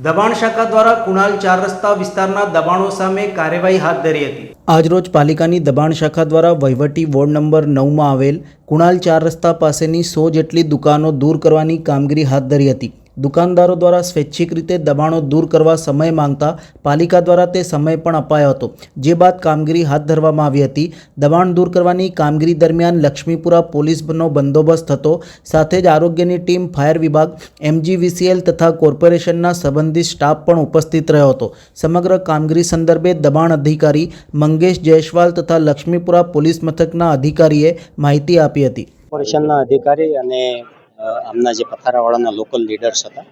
દબાણ શાખા દ્વારા કુણાલ 4 રસ્તા વિસ્તારના દબાણો સામે કાર્યવાહી હાથ ધરી હતી। આજરોજ પાલિકાની દબાણ શાખા દ્વારા વહીવટી વોર્ડ નંબર 9માં આવેલ કુણાલ 4 રસ્તા પાસેની 100 જેટલી દુકાનો દૂર કરવાની કામગીરી હાથ ધરી હતી। દુકાનદારો દ્વારા સ્વૈચ્છિક રીતે દબાણો દૂર કરવા સમય માંગતા પાલિકા દ્વારા તે સમય પણ અપાયો હતો, જે બાદ કામગીરી હાથ ધરવામાં આવી હતી। દબાણ દૂર કરવાની કામગીરી દરમિયાન લક્ષ્મીપુરા પોલીસનો બંદોબસ્ત હતો, સાથે જ આરોગ્યની ટીમ, ફાયર વિભાગ, MGVCL તથા કોર્પોરેશનના સંબંધિત સ્ટાફ પણ ઉપસ્થિત રહ્યો હતો। સમગ્ર કામગીરી સંદર્ભે દબાણ અધિકારી મંગેશ જયસ્વાલ તથા લક્ષ્મીપુરા પોલીસ મથકના અધિકારીએ માહિતી આપી હતી। કોર્પોરેશનના અધિકારી અને આમના જે પથારાવાળાના લોકલ લીડર્સ હતા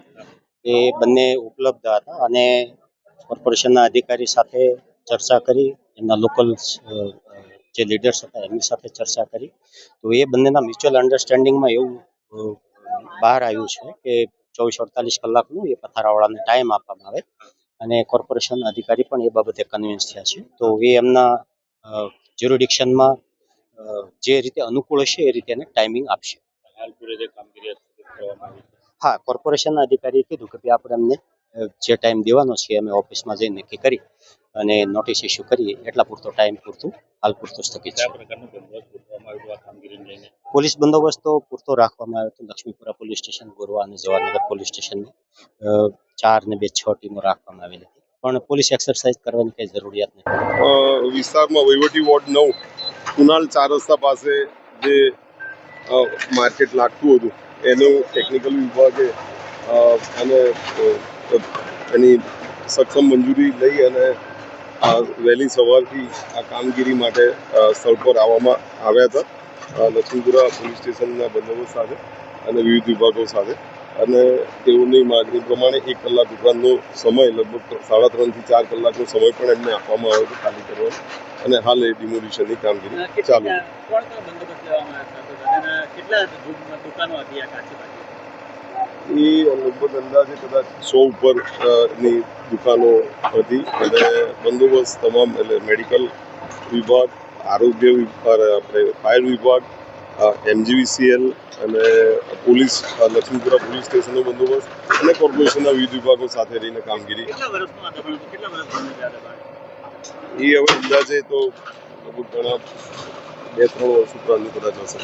એ બંને ઉપલબ્ધ હતા અને કોર્પોરેશનના અધિકારી સાથે ચર્ચા કરી, એમના લોકલ જે લીડર્સ હતા એમની સાથે ચર્ચા કરી, તો એ બંનેના મ્યુચ્યુઅલ અન્ડરસ્ટેન્ડિંગમાં એવું બહાર આવ્યું છે કે 24-48 કલાકનું એ પથારાવાળાને ટાઈમ આપવામાં આવે અને કોર્પોરેશન અધિકારી પણ એ બાબતે કન્વિન્સ થયા છે। તો એ એમના જ્યુરિડિક્શનમાં જે રીતે અનુકૂળ હશે એ રીતે એને ટાઈમિંગ આપશે। હા, કોર્પોરેશનના અધિકારીએ કીધું કે આપણે એમને જે ટાઈમ દેવાનો છે અમે ઓફિસમાં જઈને નક્કી કરી અને નોટિસ ઇસ્યુ કરીએ, એટલા પૂરતો ટાઈમ પૂરતું હાલ પૂરતું સ્થગિત છે। પોલીસ બંદોબસ્ત તો પૂરતો રાખવામાં આવ્યો હતો। લક્ષ્મીપુરા પોલીસ સ્ટેશન, ગોરવા અને જવાહરનગર પોલીસ સ્ટેશનની 4 ને 2 6 ટીમો રાખવામાં આવેલી હતી, પણ પોલીસ એક્સરસાઇઝ કરવાની કંઈ જરૂરિયાત નથી। વિસ્તારમાં વહીવટી વોર્ડ 9 કુણાલ 4 રસ્તા પાસે જે માર્કેટ લાગતું હતું એનું ટેકનિકલ વિભાગે અને એની સક્ષમ મંજૂરી લઈ અને વહેલી સવારથી આ કામગીરી માટે સ્થળ પર આવવામાં આવ્યા હતા લક્ષ્મીપુરા પોલીસ સ્ટેશનના બંદોબસ્ત સાથે અને વિવિધ વિભાગો સાથે, અને તેઓની માગણી પ્રમાણે 1 કલાક ઉપરાંતનો સમય, લગભગ 3.5 થી 4 કલાકનો સમય પણ એમને આપવામાં આવ્યો હતો ખાલી કરવાનો, અને હાલ એ ડિમોલિશનની કામગીરી ચાલુ છે। એ લગભગ અંદાજે કદાચ 100 ઉપરની દુકાનો હતી અને બંદોબસ્ત તમામ, એટલે મેડિકલ વિભાગ, આરોગ્ય વિભાગ, આપણે ફાયર વિભાગ, MGVCL અને પોલીસ, લક્ષ્મીપુરા પોલીસ સ્ટેશનનો બંદોબસ્ત અને કોર્પોરેશનના વિવિધ વિભાગો સાથે રહીને કામગીરી એ હવે અંદાજે તો લગભગ ઘણા 2-3 વર્ષ ઉપરાંતનું કદાચ હશે।